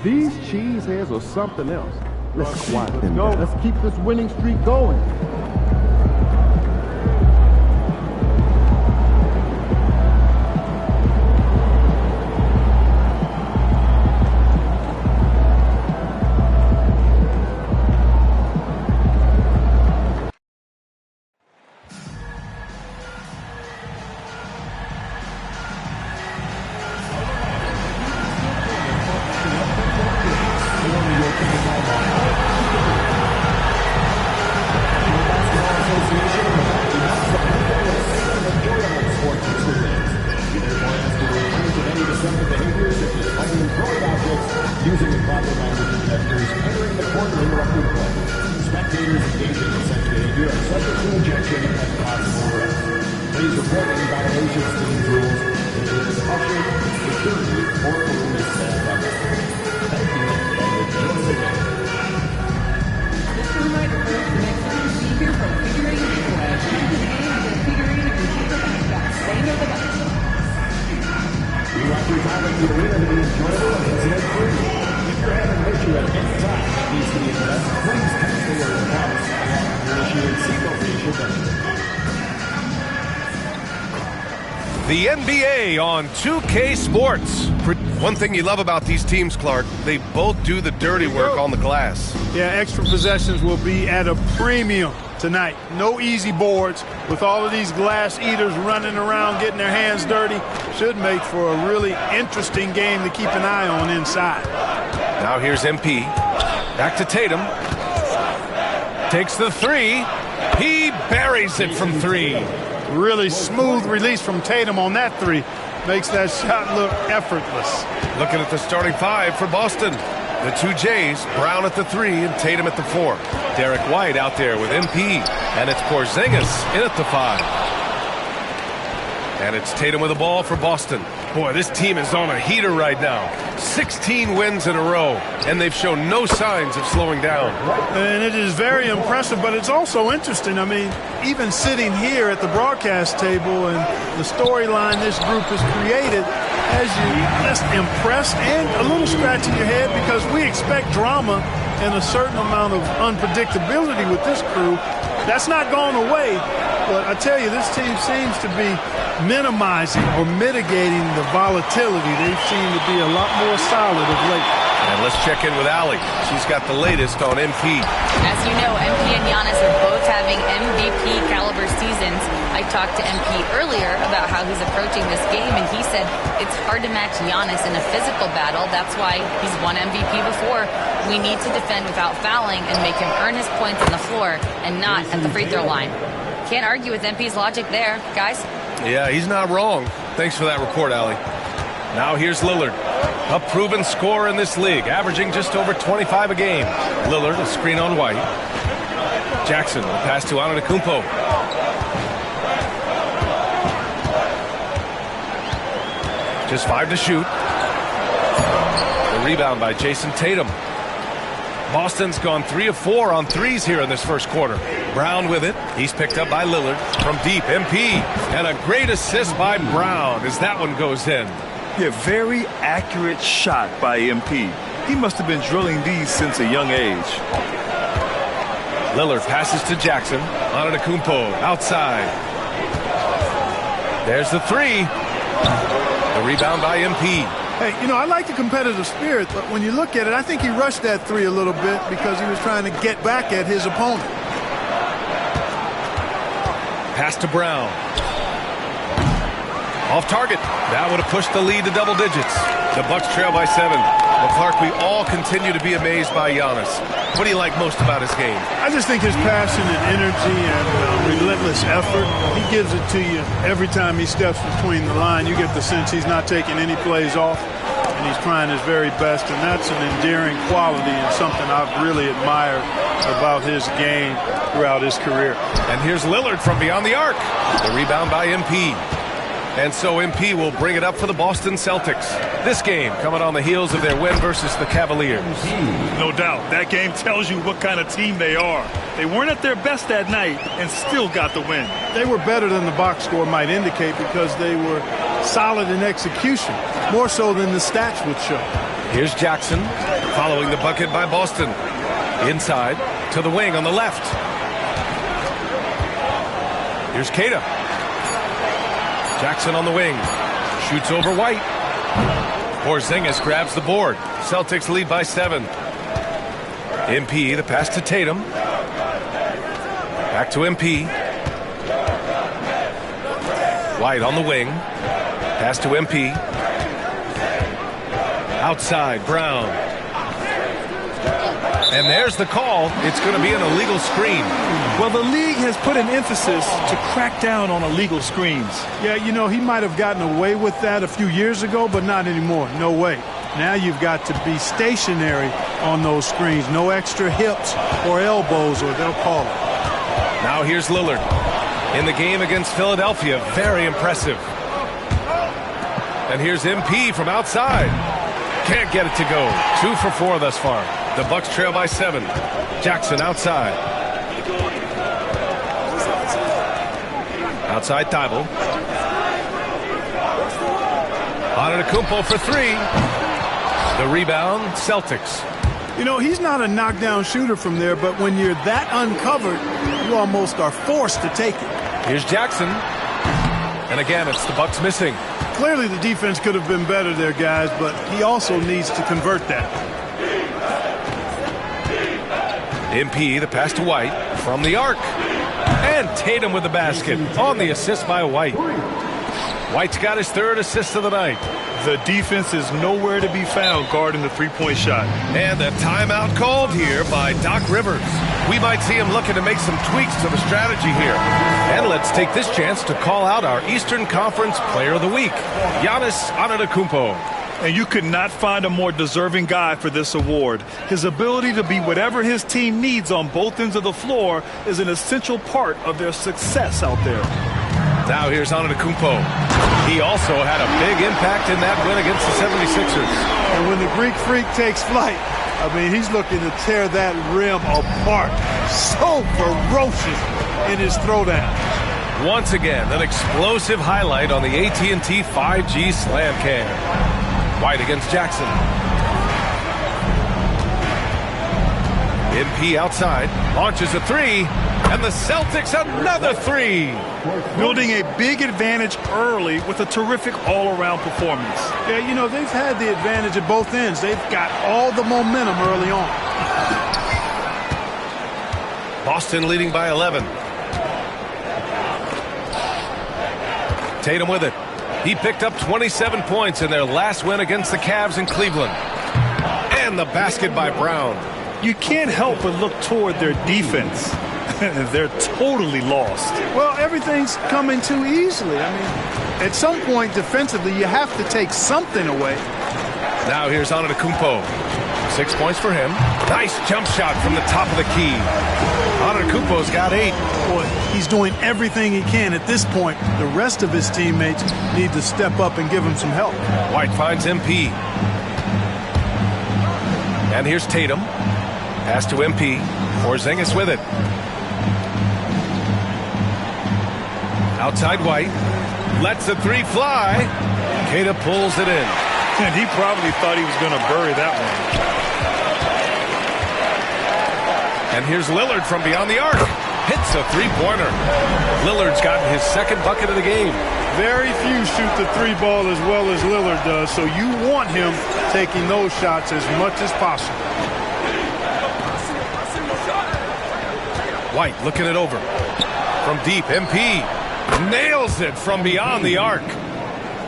These cheeseheads are something else. Let's quiet them down. Let's keep this winning streak going. Using the proper language detectors, entering the corner interrupting play. Spectators engaging in such behavior are subject to ejection and possible arrest. Please report any violations to these rules if it is usher, security, or police staff. Thank you, and enjoy the game. Just a reminder, folks, the next time you see here from Figure 8 Flash, you can aim at the Figure 8 and keep the mascot. Stay near the box. We want your time at the arena to be enjoyable and incident-free. If you're having an issue at any time that needs to be addressed, please text the word "promise" and we'll issue a single facial message. The NBA on 2K Sports. One thing you love about these teams, Clark, they both do the dirty work on the glass. Yeah, extra possessions will be at a premium tonight. No easy boards with all of these glass eaters running around, getting their hands dirty. Should make for a really interesting game to keep an eye on inside. Now here's MP. Back to Tatum. Takes the three. He buries it from three. Really smooth release from Tatum on that three. Makes that shot look effortless. Looking at the starting five for Boston. The two Jays, Brown at the three and Tatum at the four. Derek White out there with MP. And it's Porzingis in at the five. And it's Tatum with the ball for Boston. Boy, this team is on a heater right now. 16 wins in a row, and they've shown no signs of slowing down. And it is very impressive, but it's also interesting. I mean, even sitting here at the broadcast table and the storyline this group has created has you just impressed and a little scratching your head because we expect drama and a certain amount of unpredictability with this crew. That's not gone away, but I tell you, this team seems to be minimizing or mitigating the volatility. They seem to be a lot more solid of late. And let's check in with Allie. She's got the latest on MP. As you know, MP and Giannis are both having MVP caliber seasons. I talked to MP earlier about how he's approaching this game, and he said it's hard to match Giannis in a physical battle. That's why he's won MVP before. We need to defend without fouling and make him earn his points on the floor and not at the free throw line. Can't argue with MP's logic there, guys. Yeah, he's not wrong. Thanks for that report, Allie. Now here's Lillard, a proven scorer in this league, averaging just over 25 a game. Lillard, a screen on White. Jackson, a pass to Antetokounmpo. Just 5 to shoot. The rebound by Jason Tatum. Boston's gone 3 of 4 on threes here in this first quarter. Brown with it. He's picked up by Lillard from deep. MP. And a great assist by Brown as that one goes in. Yeah, very accurate shot by MP. He must have been drilling these since a young age. Lillard passes to Jackson. Antetokounmpo outside. There's the three. The rebound by MP. Hey, you know, I like the competitive spirit, but when you look at it, I think he rushed that three a little bit because he was trying to get back at his opponent. Pass to Brown. Off target. That would have pushed the lead to double digits. The Bucks trail by 7. Well, Clark, we all continue to be amazed by Giannis. What do you like most about his game? I just think his passion and energy and relentless effort. He gives it to you every time he steps between the line. You get the sense he's not taking any plays off, and he's trying his very best, and that's an endearing quality and something I've really admired about his game throughout his career. And here's Lillard from beyond the arc. The rebound by MP. And so MP will bring it up for the Boston Celtics. This game coming on the heels of their win versus the Cavaliers. No doubt. That game tells you what kind of team they are. They weren't at their best that night and still got the win. They were better than the box score might indicate because they were solid in execution, more so than the stats would show. Here's Jackson. Following the bucket by Boston. Inside to the wing on the left. Here's Keita. Jackson on the wing. Shoots over White. Porzingis grabs the board. Celtics lead by 7. MP, the pass to Tatum. Back to MP. White on the wing. Pass to MP. Outside, Brown. And there's the call. It's going to be an illegal screen. Well, the league has put an emphasis to crack down on illegal screens. Yeah, you know, he might have gotten away with that a few years ago, but not anymore. No way. Now you've got to be stationary on those screens. No extra hips or elbows, or they'll call it. Now here's Lillard. In the game against Philadelphia, very impressive. And here's MP from outside. Can't get it to go. 2 for 4 thus far. The Bucks trail by 7. Jackson outside. Outside Thibault. Antetokounmpo for 3. The rebound, Celtics. You know, he's not a knockdown shooter from there, but when you're that uncovered, you almost are forced to take it. Here's Jackson. And again, it's the Bucks missing. Clearly the defense could have been better there, guys, but he also needs to convert that. MP, the pass to White from the arc. And Tatum with the basket on the assist by White. White's got his 3rd assist of the night. The defense is nowhere to be found guarding the three-point shot. And a timeout called here by Doc Rivers. We might see him looking to make some tweaks to the strategy here. And let's take this chance to call out our Eastern Conference Player of the Week, Giannis Antetokounmpo. And you could not find a more deserving guy for this award. His ability to be whatever his team needs on both ends of the floor is an essential part of their success out there. Now here's Antetokounmpo. He also had a big impact in that win against the 76ers. And when the Greek Freak takes flight, I mean, he's looking to tear that rim apart. So ferocious in his throwdown. Once again, an explosive highlight on the AT&T 5G Slam Cam. White against Jackson. MP outside, launches a 3, and the Celtics another 3. Building a big advantage early with a terrific all-around performance. Yeah, you know, they've had the advantage at both ends. They've got all the momentum early on. Boston leading by 11. Tatum with it. He picked up 27 points in their last win against the Cavs in Cleveland. And the basket by Brown. You can't help but look toward their defense. They're totally lost. Well, everything's coming too easily. I mean, at some point defensively, you have to take something away. Now here's Antetokounmpo. 6 points for him. Nice jump shot from the top of the key. Antetokounmpo's got 8. Boy, he's doing everything he can at this point. The rest of his teammates need to step up and give him some help. White finds MP. And here's Tatum. Pass to MP. Porzingis with it. Outside White. Lets the 3 fly. Keita pulls it in. And he probably thought he was going to bury that one. And here's Lillard from beyond the arc. Hits a 3-pointer. Lillard's gotten his 2nd bucket of the game. Very few shoot the 3 ball as well as Lillard does, so you want him taking those shots as much as possible. White looking it over. From deep, MP nails it from beyond the arc.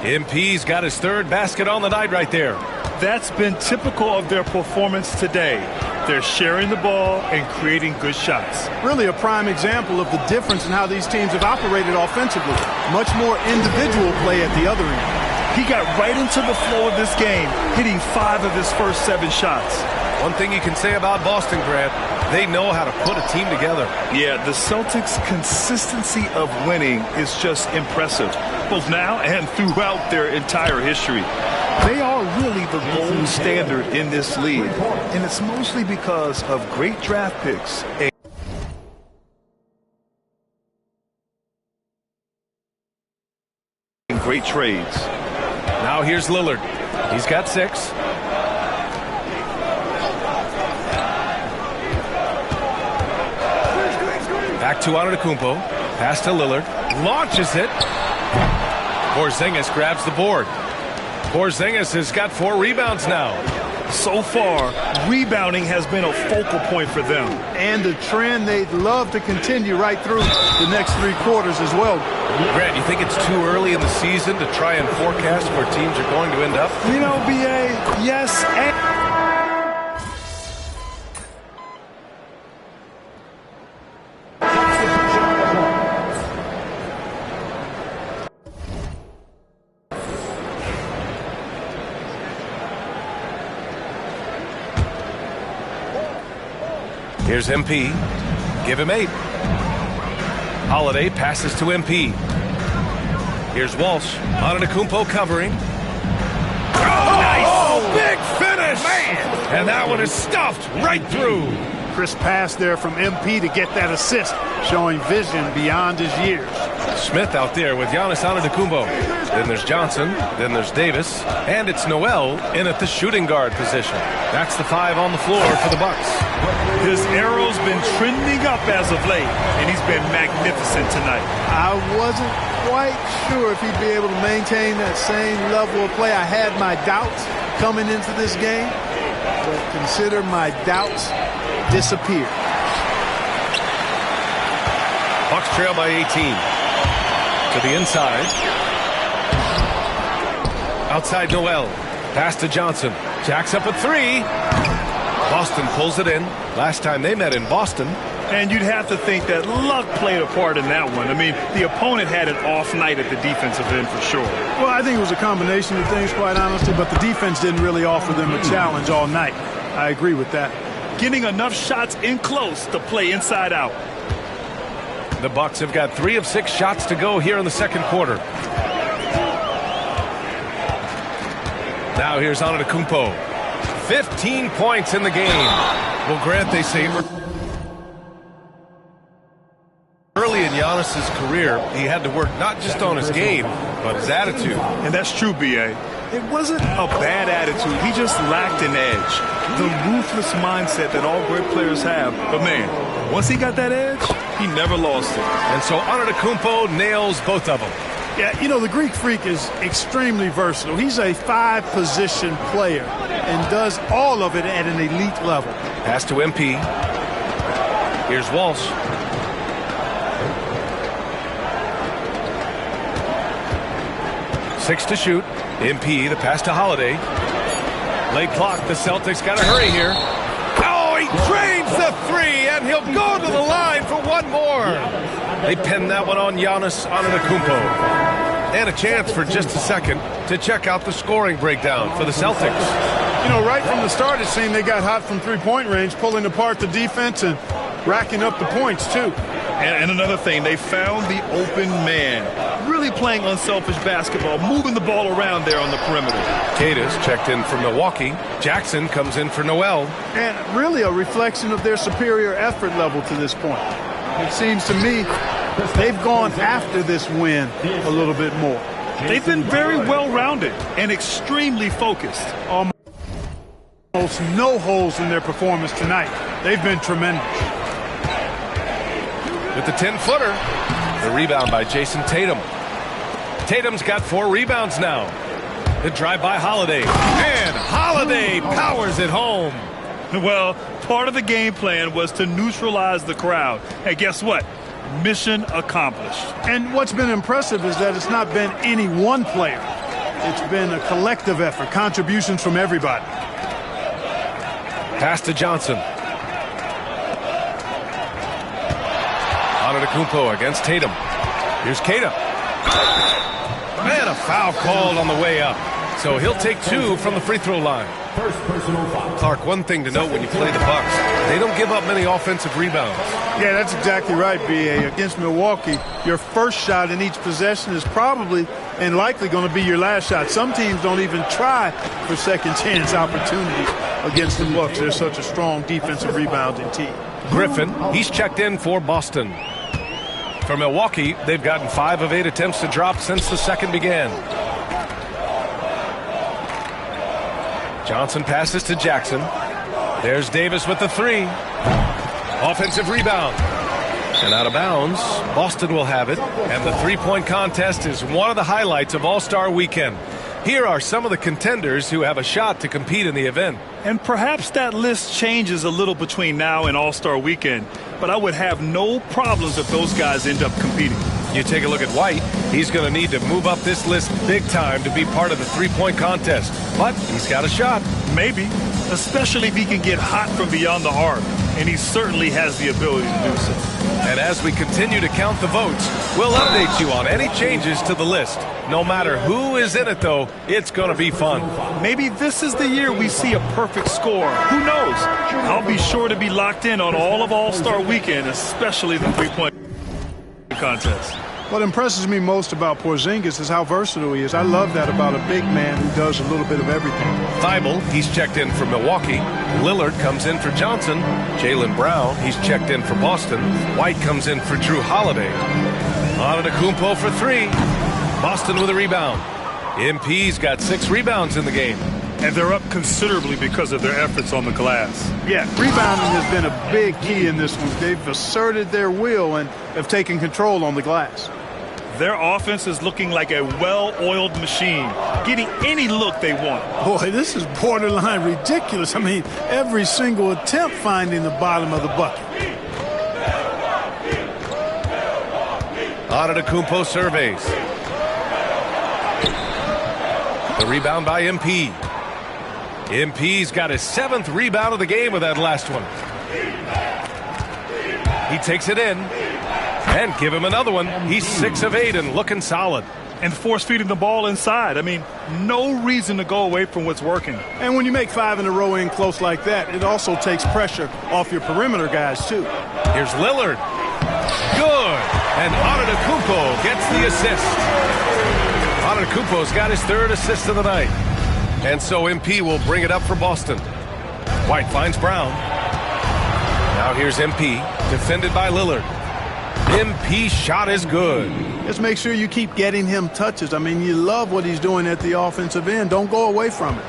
MP's got his 3rd basket on the night right there. That's been typical of their performance today. They're sharing the ball and creating good shots. Really a prime example of the difference in how these teams have operated offensively. Much more individual play at the other end. He got right into the flow of this game, hitting 5 of his first 7 shots. One thing you can say about Boston, Grant, they know how to put a team together. Yeah, the Celtics' consistency of winning is just impressive, both now and throughout their entire history. They are really the gold standard in this league, and it's mostly because of great draft picks and great trades. Now here's Lillard. He's got 6. Back to Antetokounmpo. Pass to Lillard. Launches it. Porzingis grabs the board. Porzingis has got 4 rebounds now. So far, rebounding has been a focal point for them. And a trend they'd love to continue right through the next 3 quarters as well. Grant, you think it's too early in the season to try and forecast where teams are going to end up? You know, B.A., yes. Here's MP. Give him 8. Holiday passes to MP. Here's Walsh. Antetokounmpo covering. Oh, nice! Big finish! Man. And that one is stuffed right through. Crisp pass there from MP to get that assist, showing vision beyond his years. Smith out there with Giannis Antetokounmpo. Then there's Johnson. Then there's Davis. And it's Noel in at the shooting guard position. That's the 5 on the floor for the Bucks. His arrow's been trending up as of late, and he's been magnificent tonight. I wasn't quite sure if he'd be able to maintain that same level of play. I had my doubts coming into this game, but consider my doubts disappear. Bucks trail by 18. To the inside. Outside Noel. Pass to Johnson. Jacks up a 3. Boston pulls it in. Last time they met in Boston. And you'd have to think that luck played a part in that one. I mean, the opponent had an off night at the defensive end for sure. Well, I think it was a combination of things, quite honestly, but the defense didn't really offer them a challenge all night. I agree with that. Getting enough shots in close to play inside out. The Bucks have got 3 of 6 shots to go here in the second quarter. Now here's Antetokounmpo. 15 points in the game. Well, Grant, they say early in Giannis's career, he had to work not just on his game, but his attitude. And that's true, B.A. It wasn't a bad attitude. He just lacked an edge. The ruthless mindset that all great players have. But, man, once he got that edge, he never lost it. And so Antetokounmpo nails both of them. Yeah, you know, the Greek Freak is extremely versatile. He's a 5-position player and does all of it at an elite level. Pass to MP. Here's Walsh. Six to shoot. MP, the pass to Holiday. Late clock. The Celtics got to hurry here. Oh, he drains the 3, and he'll go to the line for one more. They pinned that one on Giannis Antetokounmpo. And a chance for just a second to check out the scoring breakdown for the Celtics. You know, right from the start, it seemed they got hot from three-point range, pulling apart the defense and racking up the points, too. And another thing, they found the open man. Really playing unselfish basketball, moving the ball around there on the perimeter. Cadiz checked in for Milwaukee. Jackson comes in for Noel. And really a reflection of their superior effort level to this point. It seems to me they've gone after this win a little bit more. They've been very well-rounded and extremely focused. Almost no holes in their performance tonight. They've been tremendous. With the 10-footer, the rebound by Jason Tatum. Tatum's got 4 rebounds now. The drive by Holiday. And Holiday powers it home. Well, part of the game plan was to neutralize the crowd. Hey, guess what? Mission accomplished. And what's been impressive is that it's not been any one player. It's been a collective effort, contributions from everybody. Pass to Johnson. Antetokounmpo against Tatum. Here's Tatum. Man, a foul called on the way up. So he'll take 2 from the free throw line. Clark, one thing to note when you play the Bucks, they don't give up many offensive rebounds. Yeah, that's exactly right, B.A. Against Milwaukee, your first shot in each possession is probably and likely going to be your last shot. Some teams don't even try for second chance opportunities against the Bucks. They're such a strong defensive rebounding team. Griffin, he's checked in for Boston. For Milwaukee, they've gotten 5 of 8 attempts to drop since the second began. Johnson passes to Jackson. There's Davis with the 3. Offensive rebound. And out of bounds, Boston will have it. And the three-point contest is one of the highlights of All-Star Weekend. Here are some of the contenders who have a shot to compete in the event. And perhaps that list changes a little between now and All-Star Weekend, but I would have no problems if those guys end up competing. You take a look at White. He's going to need to move up this list big time to be part of the three-point contest. But he's got a shot. Maybe, especially if he can get hot from beyond the arc, and he certainly has the ability to do so. And as we continue to count the votes, we'll update you on any changes to the list. No matter who is in it, though, it's going to be fun. Maybe this is the year we see a perfect score. Who knows? I'll be sure to be locked in on all of All-Star Weekend, especially the three-point contest. What impresses me most about Porzingis is how versatile he is. I love that about a big man who does a little bit of everything. Thibault, he's checked in for Milwaukee. Lillard comes in for Johnson. Jaylen Brown, he's checked in for Boston. White comes in for Drew Holiday. Antetokounmpo for three. Boston with a rebound. MP's got 6 rebounds in the game. And they're up considerably because of their efforts on the glass. Yeah, rebounding has been a big key in this one. They've asserted their will and have taken control on the glass. Their offense is looking like a well-oiled machine, getting any look they want. Boy, this is borderline ridiculous. I mean, every single attempt finding the bottom of the bucket. Antetokounmpo surveys. The rebound by MP. MP's got his 7th rebound of the game with that last one. He takes it in. And give him another one. He's 6 of 8 and looking solid. And force-feeding the ball inside. I mean, no reason to go away from what's working. And when you make 5 in a row in close like that, it also takes pressure off your perimeter guys, too. Here's Lillard. Good. And Antetokounmpo gets the assist. Antetokounmpo's got his 3rd assist of the night. And so MP will bring it up for Boston. White finds Brown. Now here's MP, defended by Lillard. MP's shot is good. Just make sure you keep getting him touches. I mean, you love what he's doing at the offensive end. Don't go away from it.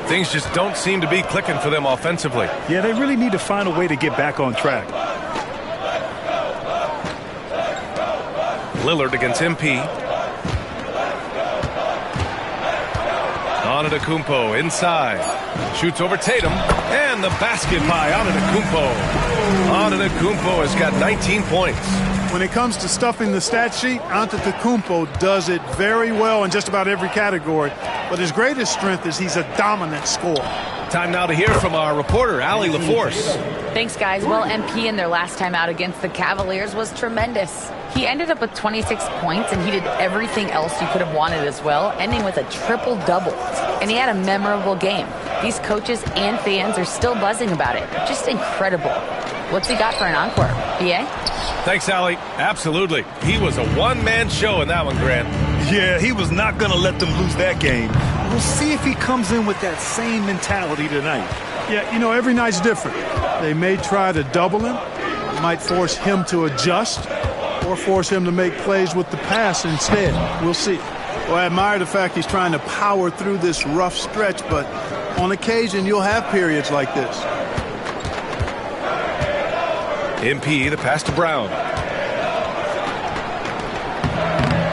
Things just don't seem to be clicking for them offensively. Yeah, they really need to find a way to get back on track. Lillard against MP. Antetokounmpo inside. Shoots over Tatum. And the basket by Antetokounmpo. Antetokounmpo has got 19 points. When it comes to stuffing the stat sheet, Antetokounmpo does it very well in just about every category. But his greatest strength is he's a dominant scorer. Time now to hear from our reporter, Allie LaForce. Thanks, guys. Well, MP in their last time out against the Cavaliers was tremendous. He ended up with 26 points, and he did everything else you could have wanted as well, ending with a triple-double. And he had a memorable game. These coaches and fans are still buzzing about it. Just incredible. What's he got for an encore? BA? Thanks, Allie. Absolutely. He was a one-man show in that one, Grant. Yeah, he was not going to let them lose that game. We'll see if he comes in with that same mentality tonight. Yeah, you know, every night's different. They may try to double him. It might force him to adjust or force him to make plays with the pass instead. We'll see. Well, I admire the fact he's trying to power through this rough stretch, but on occasion you'll have periods like this. MP, the pass to Brown.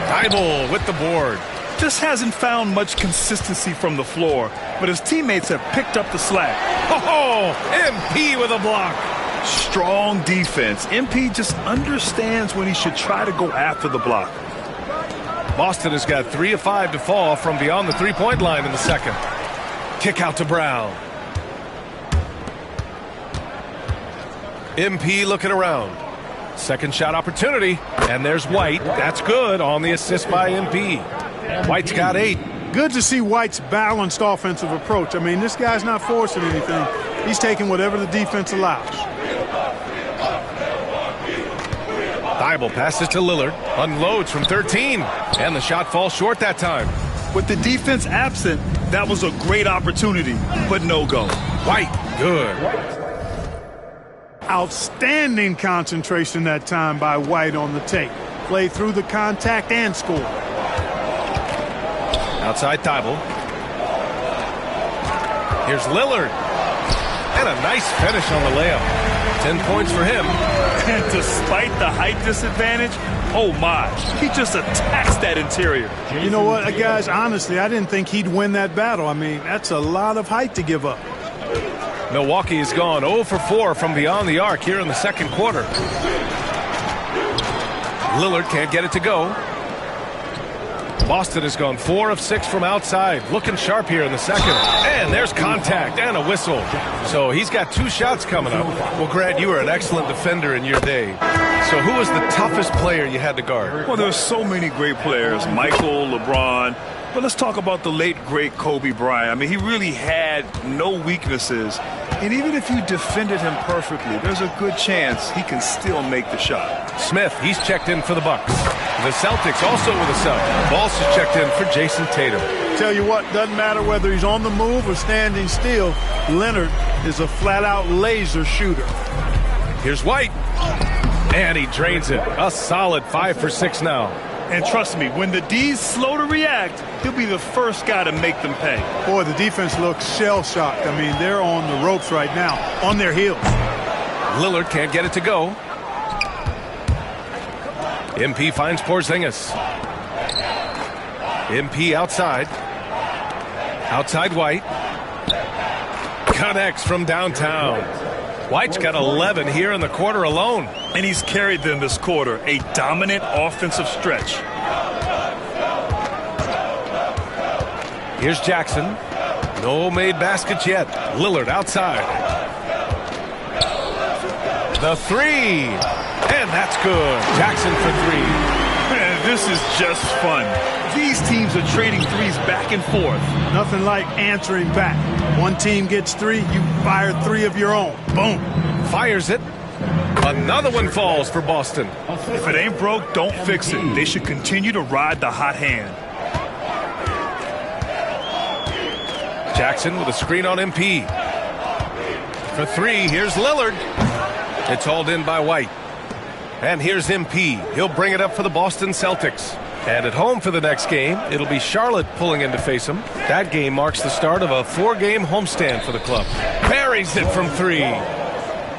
Thibault with the board. Just hasn't found much consistency from the floor, but his teammates have picked up the slack. Oh, MP with a block. Strong defense. MP just understands when he should try to go after the block. Boston has got 3 of 5 to fall from beyond the three-point line in the second. Kick out to Brown. MP looking around. Second shot opportunity, and there's White. That's good on the assist by MP. White's got 8. Good to see White's balanced offensive approach. I mean, this guy's not forcing anything. He's taking whatever the defense allows. Thibault passes to Lillard, unloads from 13, and the shot falls short that time. With the defense absent, that was a great opportunity, but no go. White, good. Outstanding concentration that time by White on the tape. Play through the contact and score. Outside Thibault. Here's Lillard. And a nice finish on the layup. 10 points for him. And despite the height disadvantage, oh my, he just attacks that interior. You know what, guys, honestly, I didn't think he'd win that battle. I mean, that's a lot of height to give up. Milwaukee has gone 0 for 4 from beyond the arc here in the second quarter. Lillard can't get it to go. Boston has gone 4 of 6 from outside. Looking sharp here in the second. And there's contact and a whistle. So he's got 2 shots coming up. Well, Grant, you were an excellent defender in your day. So who was the toughest player you had to guard? Well, there's so many great players. Michael, LeBron. But let's talk about the late, great Kobe Bryant. I mean, he really had no weaknesses. And even if you defended him perfectly, there's a good chance he can still make the shot. Smith, he's checked in for the Bucks. The Celtics also with a sub. Also checked in for Jason Tatum. Tell you what, doesn't matter whether he's on the move or standing still, Leonard is a flat-out laser shooter. Here's White. And he drains it. A solid 5 for 6 now. And trust me, when the D's slow to react, he'll be the first guy to make them pay. Boy, the defense looks shell-shocked. I mean, they're on the ropes right now, on their heels. Lillard can't get it to go. MP finds Porzingis. MP outside. Outside White. Connects from downtown. White's got 11 here in the quarter alone. And he's carried them this quarter, a dominant offensive stretch. Here's Jackson. No made baskets yet. Lillard outside. The 3. And that's good. Jackson for 3. Man, this is just fun. These teams are trading threes back and forth. Nothing like answering back. One team gets 3, you fire 3 of your own. Boom. Fires it. Another one falls for Boston. If it ain't broke, don't fix it. They should continue to ride the hot hand. Jackson with a screen on MP. For 3, here's Lillard. It's hauled in by White. And here's MP. He'll bring it up for the Boston Celtics. And at home for the next game, it'll be Charlotte pulling in to face them. That game marks the start of a 4-game homestand for the club. Buries it from 3.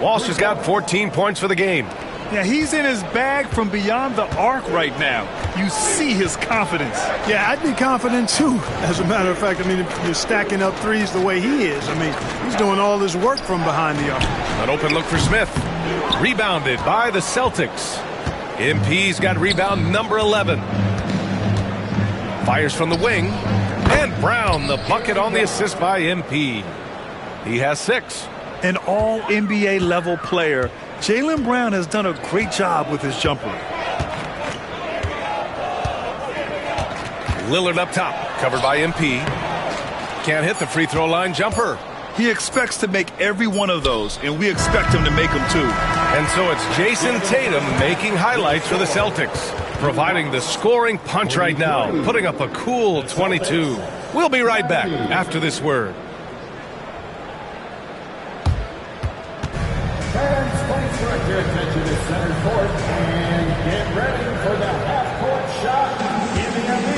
Walsh has got 14 points for the game. Yeah, he's in his bag from beyond the arc right now. You see his confidence. Yeah, I'd be confident too. As a matter of fact, I mean, if you're stacking up threes the way he is, I mean, he's doing all this work from behind the arc. An open look for Smith. Rebounded by the Celtics. MP's got rebound number 11. Fires from the wing. And Brown, the bucket on the assist by MP. He has 6. An all-NBA level player, Jaylen Brown has done a great job with his jumper. Lillard up top, covered by MP. Can't hit the free throw line jumper. He expects to make every one of those, and we expect him to make them too. And so it's Jason Tatum making highlights for the Celtics, providing the scoring punch right now, putting up a cool 22. We'll be right back after this word. Fans, please direct your attention to center court and get ready for the half-court shot in the MB.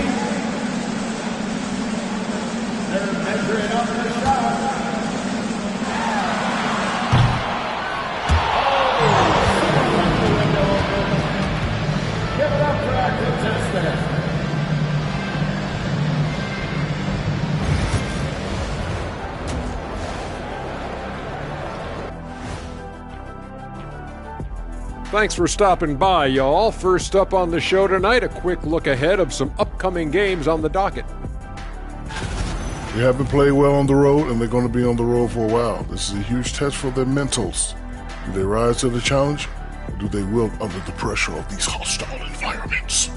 They're measuring up the shot. Give it up for our contestant. Thanks for stopping by, y'all. First up on the show tonight, a quick look ahead of some upcoming games on the docket. They haven't played well on the road, and they're going to be on the road for a while. This is a huge test for their mentals. Do they rise to the challenge, or do they wilt under the pressure of these hostile environments?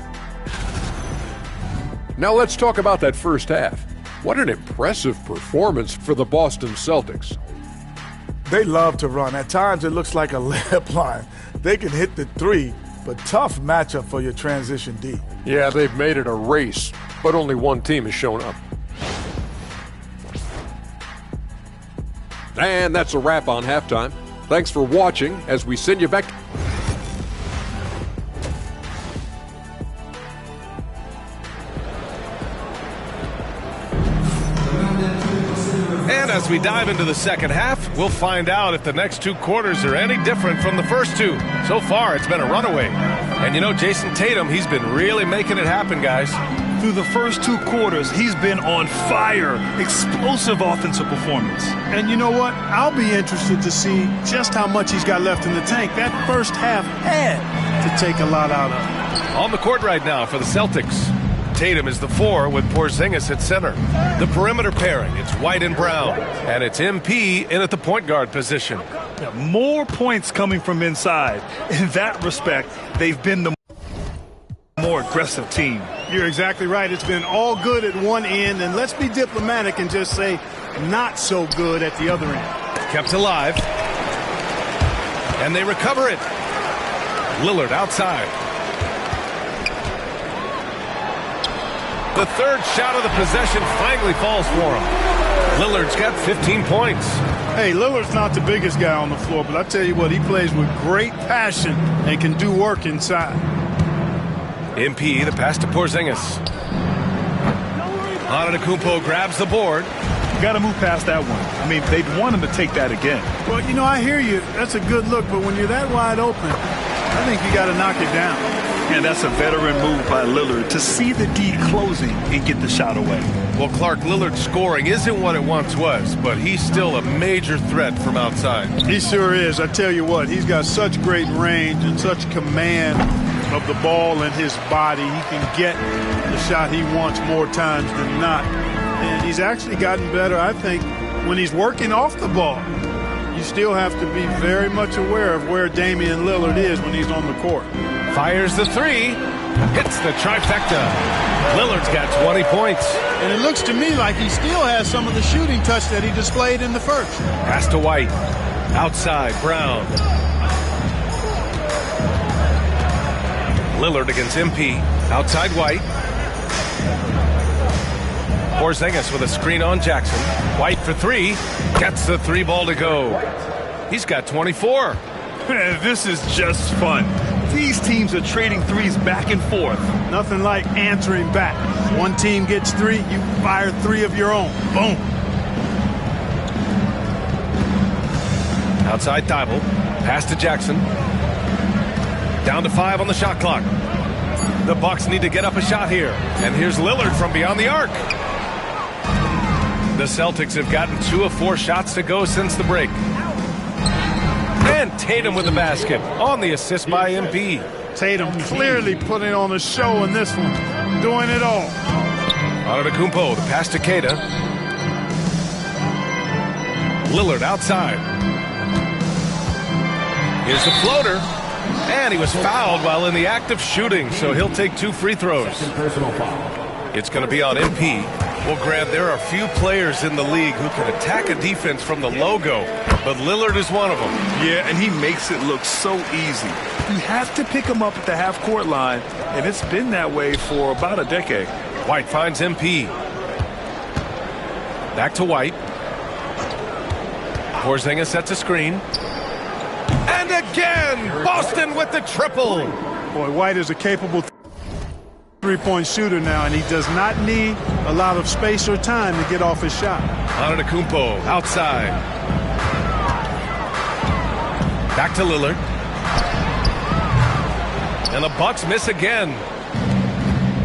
Now let's talk about that first half. What an impressive performance for the Boston Celtics. They love to run. At times it looks like a layup line. They can hit the 3, but tough matchup for your transition D. Yeah, they've made it a race, but only one team has shown up. And that's a wrap on halftime. Thanks for watching as we send you back. And as we dive into the second half, we'll find out if the next 2 quarters are any different from the first 2. So far, it's been a runaway. And you know, Jason Tatum, he's been really making it happen, guys. Through the first 2 quarters, he's been on fire. Explosive offensive performance. And you know what? I'll be interested to see just how much he's got left in the tank. That first half had to take a lot out of him. On the court right now for the Celtics, Tatum is the 4 with Porzingis at center. The perimeter pairing, it's White and Brown. And it's MP in at the point guard position. Yeah, more points coming from inside. In that respect, they've been the more aggressive team. You're exactly right. It's been all good at one end, and let's be diplomatic and just say not so good at the other end. Kept alive. And they recover it. Lillard outside. The third shot of the possession finally falls for him. Lillard's got 15 points. Hey, Lillard's not the biggest guy on the floor, but I tell you what, he plays with great passion and can do work inside. MP, the pass to Porzingis. Antetokounmpo grabs the board. You got to move past that one. I mean, they'd want him to take that again. Well, you know, I hear you. That's a good look, but when you're that wide open, I think you got to knock it down. And that's a veteran move by Lillard to see the D closing and get the shot away. Well, Clark, Lillard's scoring isn't what it once was, but he's still a major threat from outside. He sure is. I tell you what, he's got such great range and such command of the ball and his body. He can get the shot he wants more times than not. And he's actually gotten better, I think, when he's working off the ball. You still have to be very much aware of where Damian Lillard is when he's on the court. Fires the 3. Hits the trifecta. Lillard's got 20 points. And it looks to me like he still has some of the shooting touch that he displayed in the first. Pass to White. Outside, Brown. Lillard against MP. Outside White. Porzingis with a screen on Jackson. White for 3. Gets the 3 ball to go. He's got 24. This is just fun. These teams are trading threes back and forth. Nothing like answering back. One team gets 3, you fire 3 of your own. Boom. Outside Thibault. Pass to Jackson. Down to 5 on the shot clock. The Bucks need to get up a shot here. And here's Lillard from beyond the arc. The Celtics have gotten 2 of 4 shots to go since the break. And Tatum with the basket on the assist by MP. Tatum clearly putting on a show in this one. Doing it all. Antetokounmpo, the pass to Keita. Lillard outside. Here's the floater. And he was fouled while in the act of shooting, so he'll take 2 free throws. It's going to be on MP. Well, Grant, there are few players in the league who can attack a defense from the logo, but Lillard is one of them. Yeah, and he makes it look so easy. You have to pick him up at the half-court line, and it's been that way for about a decade. White finds MP. Back to White. Porzingis sets a screen. And again, Boston with the triple. Boy, White is a capable three-point shooter now, and he does not need a lot of space or time to get off his shot. Antetokounmpo outside. Back to Lillard. And the Bucks miss again.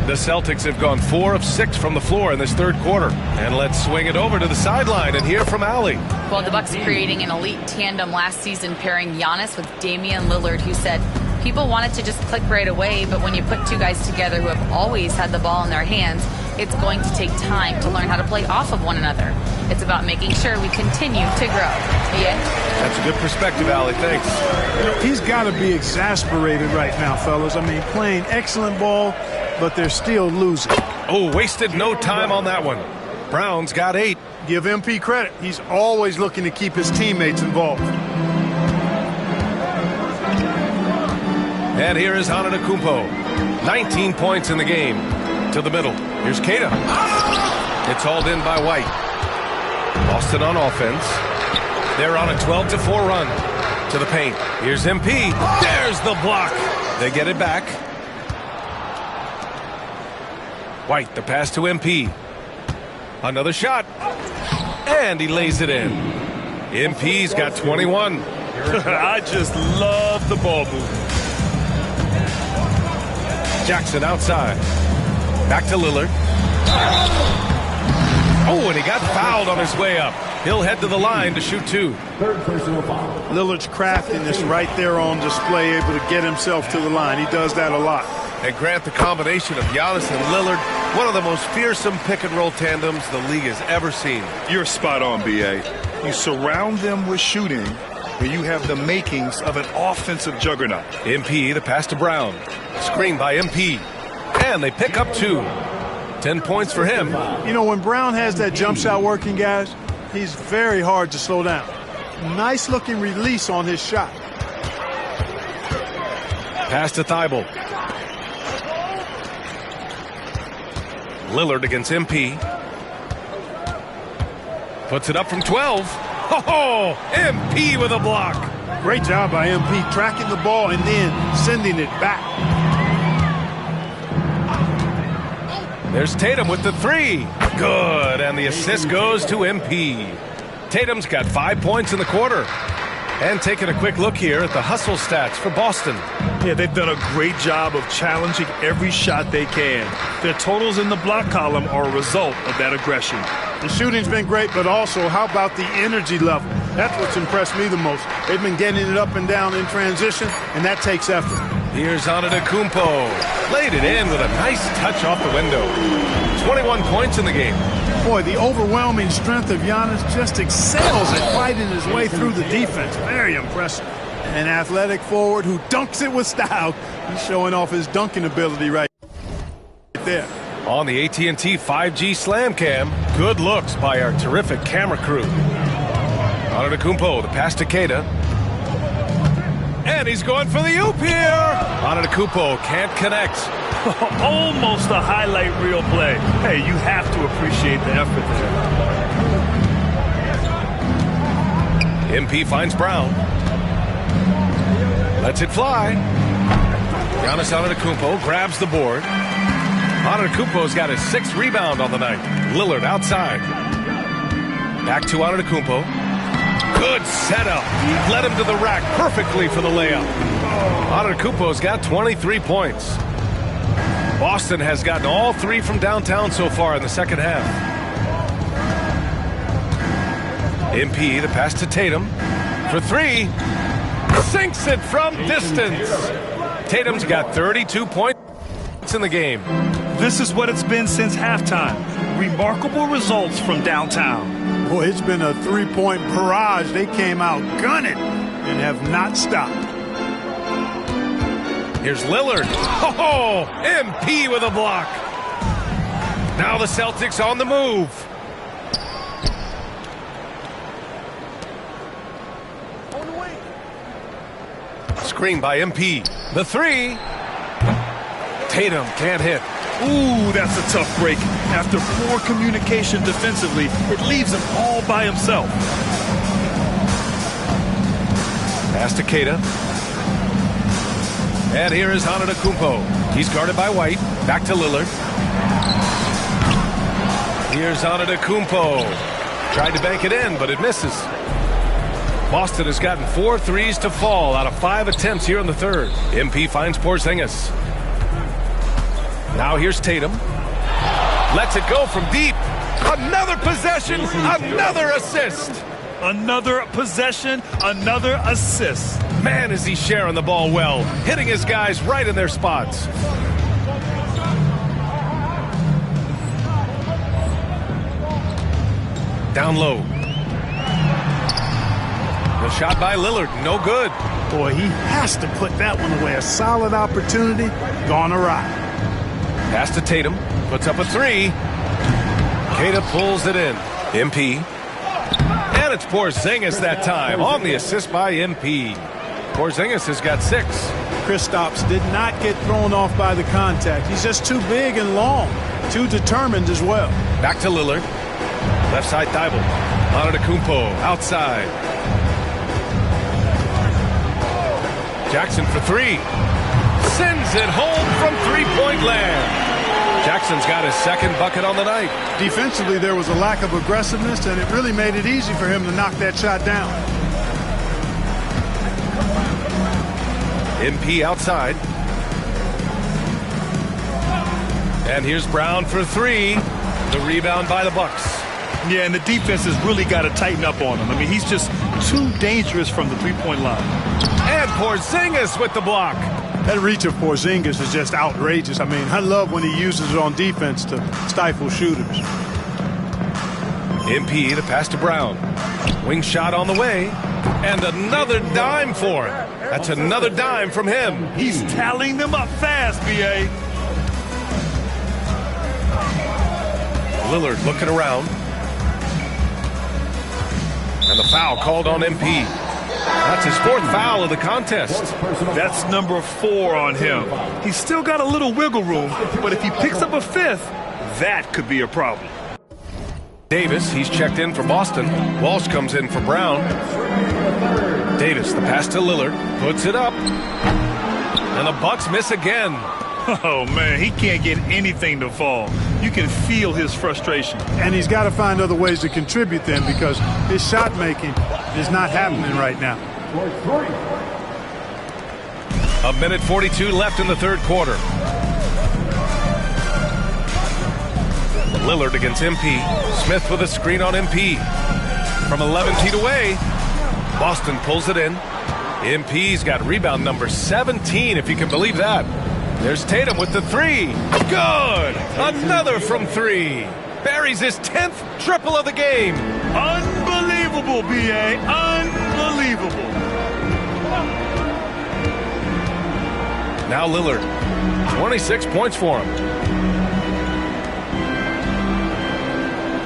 The Celtics have gone 4 of 6 from the floor in this third quarter. And let's swing it over to the sideline and hear from Allie. Well, the Bucks creating an elite tandem last season, pairing Giannis with Damian Lillard, who said people wanted to just click right away, but when you put 2 guys together who have always had the ball in their hands, it's going to take time to learn how to play off of one another. It's about making sure we continue to grow. Yeah? That's a good perspective, Allie. Thanks. You know, he's got to be exasperated right now, fellas. I mean, playing excellent ball, but they're still losing. Oh, wasted no time on that one. Brown's got 8. Give MP credit. He's always looking to keep his teammates involved. And here is Antetokounmpo. 19 points in the game. To the middle. Here's Keita. It's hauled in by White. Boston on offense. They're on a 12-4 run. To the paint. Here's MP. There's the block. They get it back. White, the pass to MP. Another shot. And he lays it in. MP's got 21. I just love the ball movement. Jackson outside. Back to Lillard. Oh, and he got fouled on his way up. He'll head to the line to shoot 2. Third personal foul. Lillard's craftiness right there on display, able to get himself to the line. He does that a lot. And Grant, the combination of Giannis and Lillard, one of the most fearsome pick-and-roll tandems the league has ever seen. You're spot on, B.A. You surround them with shooting, and you have the makings of an offensive juggernaut. MP, the pass to Brown. Screen by MP. And they pick up 2. 10 points for him. You know, when Brown has that jump shot working, guys, he's very hard to slow down. Nice looking release on his shot. Pass to Thibault. Lillard against MP. Puts it up from 12. Oh, MP with a block. Great job by MP tracking the ball and then sending it back. There's Tatum with the 3. Good, and the assist goes to MP. Tatum's got 5 points in the quarter. And taking a quick look here at the hustle stats for Boston. Yeah, they've done a great job of challenging every shot they can. Their totals in the block column are a result of that aggression. The shooting's been great, but also how about the energy level? That's what's impressed me the most. They've been getting it up and down in transition, and that takes effort. Here's Antetokounmpo. Laid it in with a nice touch off the window. 21 points in the game. Boy, the overwhelming strength of Giannis just excels at fighting his way through the defense. Very impressive. An athletic forward who dunks it with style. He's showing off his dunking ability right there. On the AT&T 5G Slam Cam, good looks by our terrific camera crew. Antetokounmpo, the pass to Keita. And he's going for the oop here. Antetokounmpo can't connect. Almost a highlight reel play. Hey, you have to appreciate the effort there. MP finds Brown. Lets it fly. Giannis Antetokounmpo grabs the board. Antetokounmpo's got his 6th rebound on the night. Lillard outside. Back to Antetokounmpo. Good setup. Led him to the rack perfectly for the layup. Antetokounmpo's got 23 points. Boston has gotten all 3 from downtown so far in the second half. MP, the pass to Tatum. For 3. Sinks it from distance. Tatum's got 32 points in the game. This is what it's been since halftime. Remarkable results from downtown. Boy, it's been a 3-point barrage. They came out gunning and have not stopped. Here's Lillard. Oh, MP with a block. Now the Celtics on the move. Screen by MP. The 3. Tatum can't hit. Ooh, that's a tough break. After poor communication defensively, it leaves him all by himself. Pass to Keita. And here is Antetokounmpo. He's guarded by White. Back to Lillard. Here's Antetokounmpo. Tried to bank it in, but it misses. Boston has gotten 4 threes to fall out of 5 attempts here in the third. MP finds Porzingis. Now here's Tatum. Lets it go from deep. Another possession, another assist. Another possession, another assist. Man, is he sharing the ball well, hitting his guys right in their spots. Down low. The shot by Lillard, no good. Boy, he has to put that one away. A solid opportunity, gone awry. Pass to Tatum, puts up a 3. Keita pulls it in. MP. And it's Porzingis that time on the assist by MP. Porzingis has got 6. Kristaps did not get thrown off by the contact. He's just too big and long, too determined as well. Back to Lillard. Left side Thibault. Antetokounmpo outside. Jackson for 3. Sends it home from 3-point land. Jackson Jackson's got his second bucket on the night. Defensively, there was a lack of aggressiveness, and it really made it easy for him to knock that shot down. MP outside. And here's Brown for three. The rebound by the Bucks. Yeah, and the defense has really got to tighten up on him. I mean, he's just too dangerous from the three-point line. And Porzingis with the block. That reach of Porzingis is just outrageous. I mean, I love when he uses it on defense to stifle shooters. MP, the pass to Brown. Wing shot on the way. And another dime for him. That's another dime from him. He's tallying them up fast, B.A. Lillard looking around. And the foul called on MP. That's his fourth foul of the contest. That's number 4 on him. He's still got a little wiggle room, but if he picks up a fifth, that could be a problem. Davis, he's checked in for Boston. Walsh comes in for Brown. Davis, the pass to Lillard, puts it up. And the Bucks miss again. Oh, man, he can't get anything to fall. You can feel his frustration. And he's got to find other ways to contribute then, because his shot making is not happening right now. A minute 42 left in the third quarter. Lillard against MP. Smith with a screen on MP. From 11 feet away, Boston pulls it in. MP's got rebound number 17, if you can believe that. There's Tatum with the three. Good! Another from three. Buries his 10th triple of the game. Unbelievable, B.A. Unbelievable. Now Lillard. 26 points for him.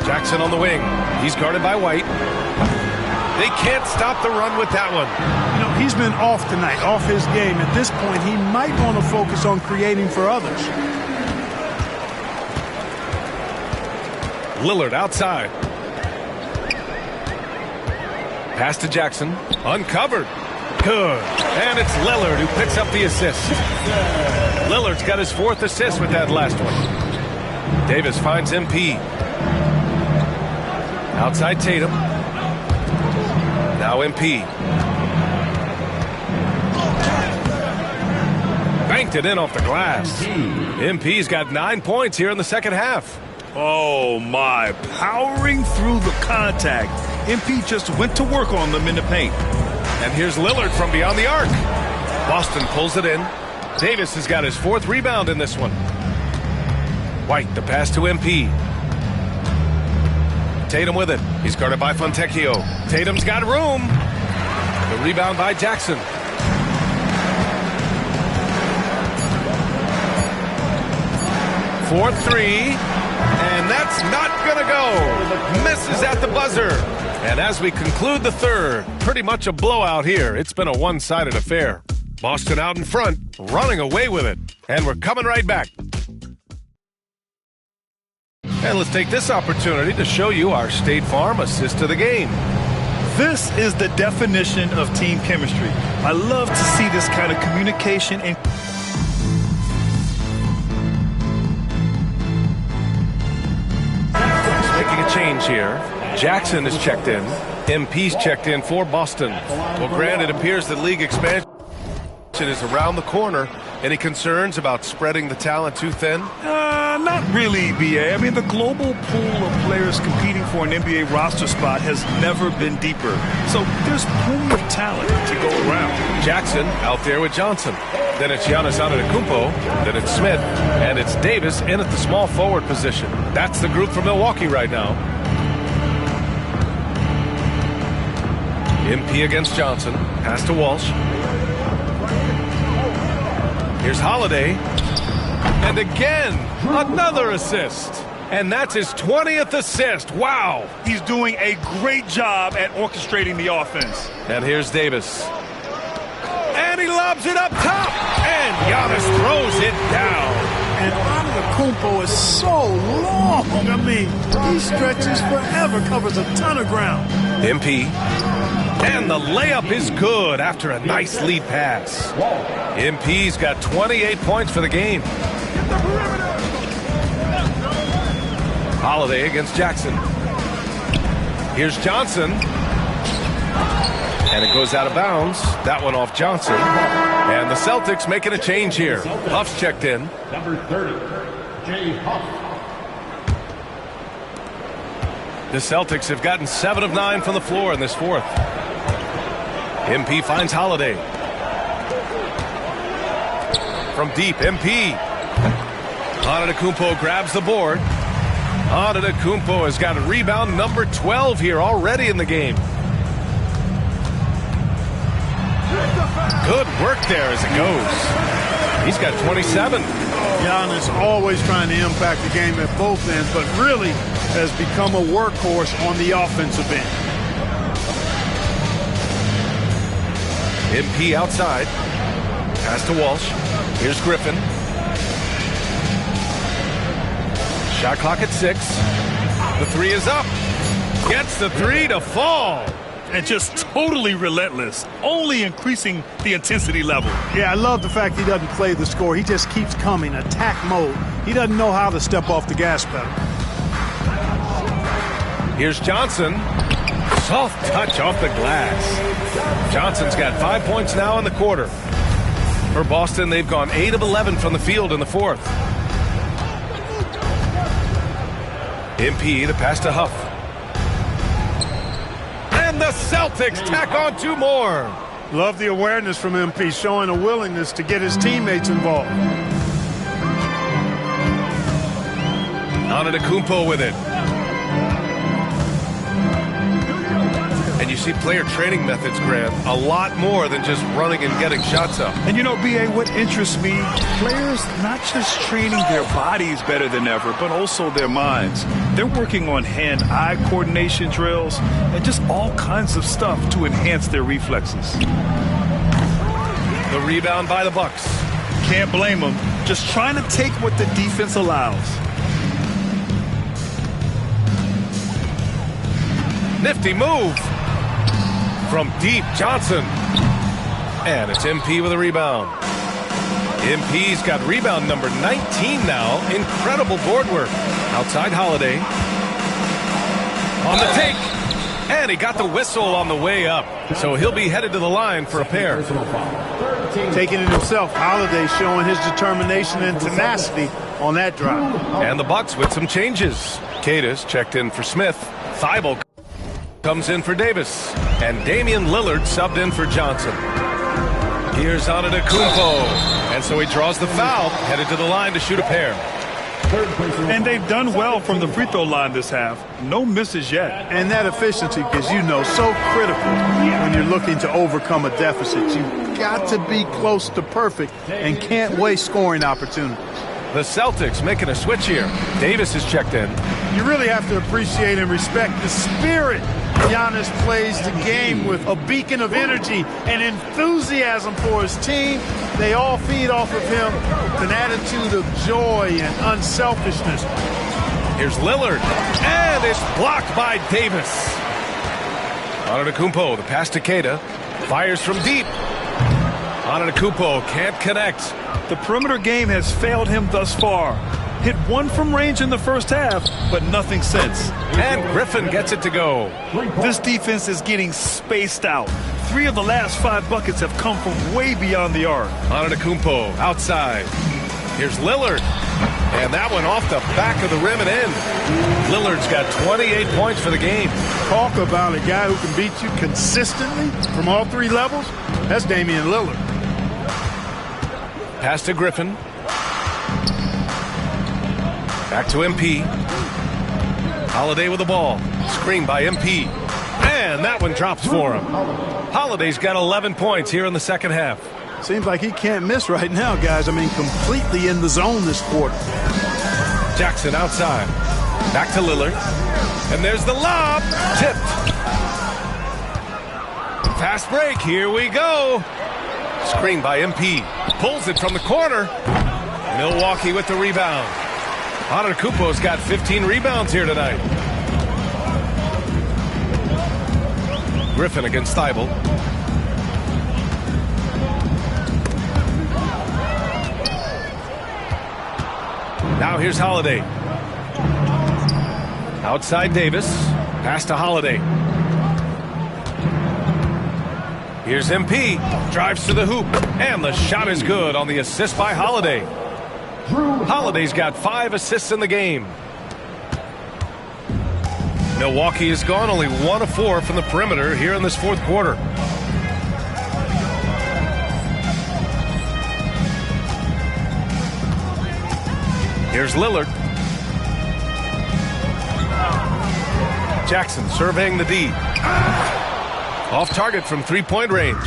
Jackson on the wing. He's guarded by White. They can't stop the run with that one. You know, he's been off tonight, off his game. At this point, he might want to focus on creating for others. Lillard outside. Pass to Jackson. Uncovered. Good. And it's Lillard who picks up the assist. Lillard's got his 4th assist with that last one. Davis finds MP. Outside Tatum. Now MP. Banked it in off the glass. MP's got 9 points here in the second half. Oh, my. Powering through the contact. MP just went to work on them in the paint. And here's Lillard from beyond the arc. Boston pulls it in. Davis has got his 4th rebound in this one. White, the pass to MP. Tatum with it. He's guarded by Fontecchio. Tatum's got room. The rebound by Jackson. Fourth three. And that's not going to go. Misses at the buzzer. And as we conclude the third, pretty much a blowout here. It's been a one-sided affair. Boston out in front, running away with it. And we're coming right back. And let's take this opportunity to show you our State Farm assist to the game. This is the definition of team chemistry. I love to see this kind of communication and making a change here. Jackson is checked in. MP's checked in for Boston. Well, Grant, it appears that league expansion is around the corner. Any concerns about spreading the talent too thin? Not really, B.A. I mean, the global pool of players competing for an NBA roster spot has never been deeper. So there's plenty of talent to go around. Jackson out there with Johnson. Then it's Giannis Antetokounmpo. Then it's Smith. And it's Davis in at the small forward position. That's the group for Milwaukee right now. MP against Johnson. Pass to Walsh. Here's Holiday. And again, another assist. And that's his 20th assist. Wow. He's doing a great job at orchestrating the offense. And here's Davis. And he lobs it up top. And Giannis throws it down. And Antetokounmpo is so long. I mean, he stretches forever, covers a ton of ground. MP. And the layup is good after a nice lead pass. MP's got 28 points for the game. Holiday against Jackson. Here's Johnson. And it goes out of bounds. That one off Johnson. And the Celtics making a change here. Huff's checked in. Number 30, Jay Huff. The Celtics have gotten 7 of 9 from the floor in this fourth. MP finds Holiday. From deep, MP. Antetokounmpo grabs the board. Antetokounmpo has got a rebound number 12 here already in the game. Good work there as it goes. He's got 27. Giannis always trying to impact the game at both ends, but really has become a workhorse on the offensive end. MP outside. Pass to Walsh. Here's Griffin. Shot clock at 6. The 3 is up. Gets the 3 to fall. And just totally relentless, only increasing the intensity level. Yeah, I love the fact he doesn't play the score. He just keeps coming, attack mode. He doesn't know how to step off the gas pedal. Here's Johnson. Soft touch off the glass. Johnson's got 5 points now in the quarter. For Boston, they've gone 8 of 11 from the field in the fourth. MP, the pass to Huff. And the Celtics tack on 2 more. Love the awareness from MP, showing a willingness to get his teammates involved. Antetokounmpo with it. And you see player training methods, Grant, a lot more than just running and getting shots up. And you know, B.A., what interests me, players not just training their bodies better than ever, but also their minds. They're working on hand-eye coordination drills and just all kinds of stuff to enhance their reflexes. The rebound by the Bucks. Can't blame them. Just trying to take what the defense allows. Nifty move. From deep, Johnson. And it's MP with a rebound. MP's got rebound number 19 now. Incredible board work. Outside Holiday. On the take. And he got the whistle on the way up. So he'll be headed to the line for a pair. Taking it himself, Holiday showing his determination and tenacity on that drive. And the Bucks with some changes. Cadis checked in for Smith. Thibault comes in for Davis. And Damian Lillard subbed in for Johnson. Here's Antetokounmpo. And so he draws the foul, headed to the line to shoot a pair. And they've done well from the free throw line this half. No misses yet. And that efficiency, because you know, so critical when you're looking to overcome a deficit. You've got to be close to perfect and can't waste scoring opportunities. The Celtics making a switch here. Davis is checked in. You really have to appreciate and respect the spirit Giannis plays the game with, a beacon of energy and enthusiasm for his team. They all feed off of him with an attitude of joy and unselfishness. Here's Lillard, and it's blocked by Davis. Antetokounmpo, the pass to Keita, fires from deep. Antetokounmpo can't connect. The perimeter game has failed him thus far. Hit 1 from range in the first half, but nothing since. And Griffin gets it to go. This defense is getting spaced out. 3 of the last 5 buckets have come from way beyond the arc. Antetokounmpo outside. Here's Lillard. And that one off the back of the rim and in. Lillard's got 28 points for the game. Talk about a guy who can beat you consistently from all 3 levels. That's Damian Lillard. Pass to Griffin. Back to MP. Holiday with the ball. Screen by MP. And that one drops for him. Holiday's got 11 points here in the second half. Seems like he can't miss right now, guys. I mean, completely in the zone this quarter. Jackson outside. Back to Lillard. And there's the lob. Tipped. Fast break. Here we go. Screen by MP. Pulls it from the corner. Milwaukee with the rebound. Antetokounmpo's got 15 rebounds here tonight. Griffin against Thibault. Now here's Holiday. Outside Davis. Pass to Holiday. Here's MP. Drives to the hoop. And the shot is good on the assist by Holiday. Holiday's got 5 assists in the game. Milwaukee has gone only 1 of 4 from the perimeter here in this fourth quarter. Here's Lillard. Jackson surveying the D. Off target from three-point range.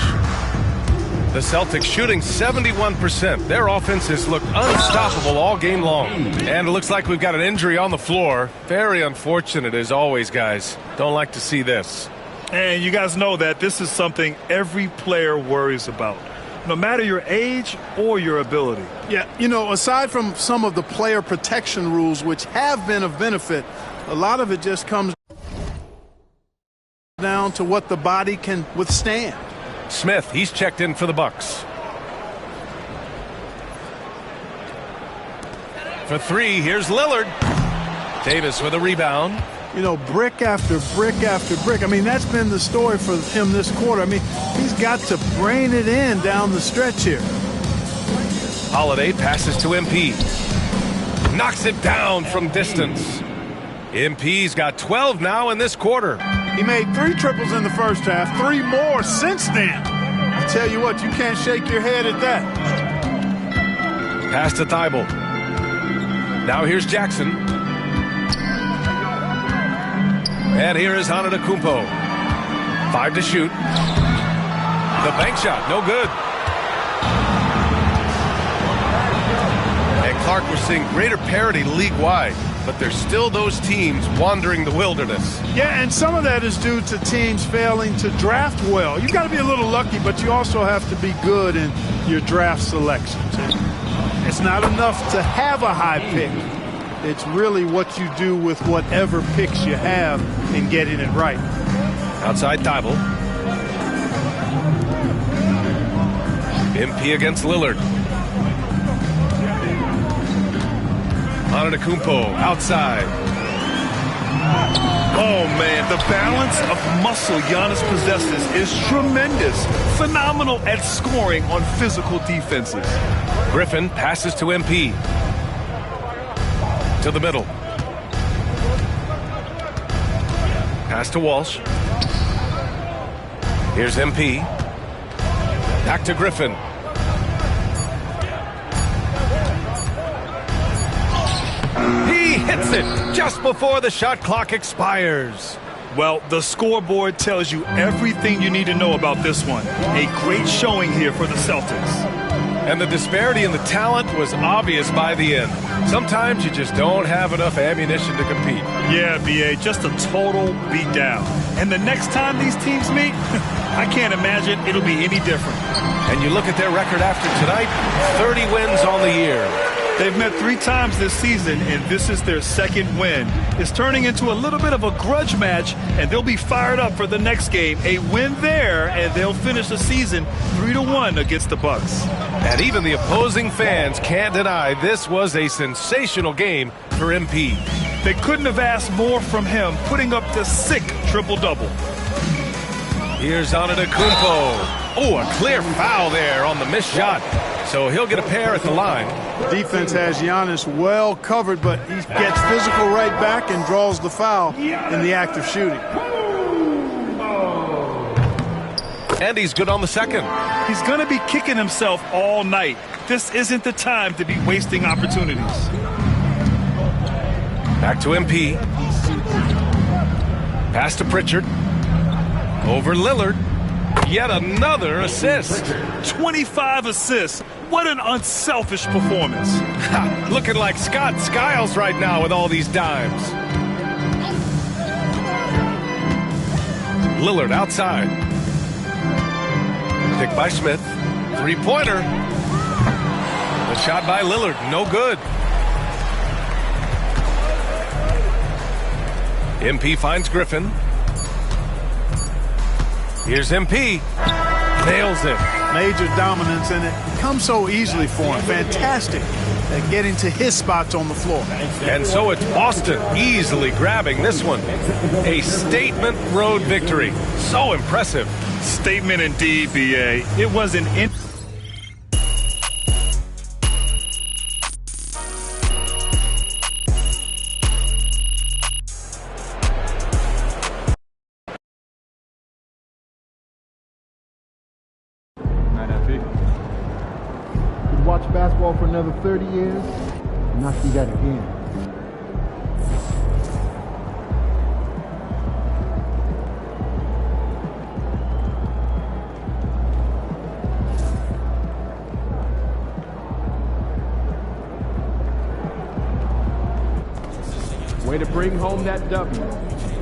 The Celtics shooting 71%. Their offenses look unstoppable all game long. And it looks like we've got an injury on the floor. Very unfortunate as always, guys. Don't like to see this. And you guys know that this is something every player worries about, no matter your age or your ability. Yeah, you know, aside from some of the player protection rules, which have been of benefit, a lot of it just comes down to what the body can withstand. Smith, he's checked in for the Bucks. For 3, here's Lillard. Davis with a rebound. You know, brick after brick after brick. I mean, that's been the story for him this quarter. I mean, he's got to brain it in down the stretch here. Holiday passes to MP. Knocks it down from distance. MP's got 12 now in this quarter. He made 3 triples in the first half, 3 more since then. I tell you what, you can't shake your head at that. Pass to Thibault. Now here's Jackson. And here is Antetokounmpo. 5 to shoot. The bank shot, no good. And Clark, we're seeing greater parity league-wide, but there's still those teams wandering the wilderness. Yeah, and some of that is due to teams failing to draft well. You've got to be a little lucky, but you also have to be good in your draft selections. It's not enough to have a high pick. It's really what you do with whatever picks you have in getting it right. Outside Thibault. MP against Lillard. Antetokounmpo outside. Oh, man, the balance of muscle Giannis possesses is tremendous. Phenomenal at scoring on physical defenses. Griffin passes to MP. To the middle. Pass to Walsh. Here's MP. Back to Griffin. He hits it just before the shot clock expires. Well, the scoreboard tells you everything you need to know about this one. A great showing here for the Celtics. And the disparity in the talent was obvious by the end. Sometimes you just don't have enough ammunition to compete. Yeah, B.A., just a total beatdown. And the next time these teams meet, I can't imagine it'll be any different. And you look at their record after tonight, 30 wins on the year. They've met 3 times this season, and this is their 2nd win. It's turning into a little bit of a grudge match, and they'll be fired up for the next game. A win there, and they'll finish the season 3-1 against the Bucks. And even the opposing fans can't deny this was a sensational game for MP. They couldn't have asked more from him, putting up the sick triple-double. Here's Antetokounmpo. Oh, a clear foul there on the missed shot. So he'll get a pair at the line. Defense has Giannis well covered, but he gets physical right back and draws the foul in the act of shooting. And he's good on the second. He's going to be kicking himself all night. This isn't the time to be wasting opportunities. Back to MP. Pass to Pritchard. Over Lillard. Yet another assist. 25 assists. What an unselfish performance. Looking like Scott Skiles right now with all these dimes. Lillard outside. Pick by Smith. 3-pointer. The shot by Lillard. No good. MP finds Griffin. Here's MP. Nails it. Major dominance, and it comes so easily for him. Fantastic at getting to his spots on the floor. And so it's Boston easily grabbing this one. A statement road victory. So impressive. Statement indeed, BA. It was an Could watch basketball for another 30 years and not see that again. Way to bring home that W.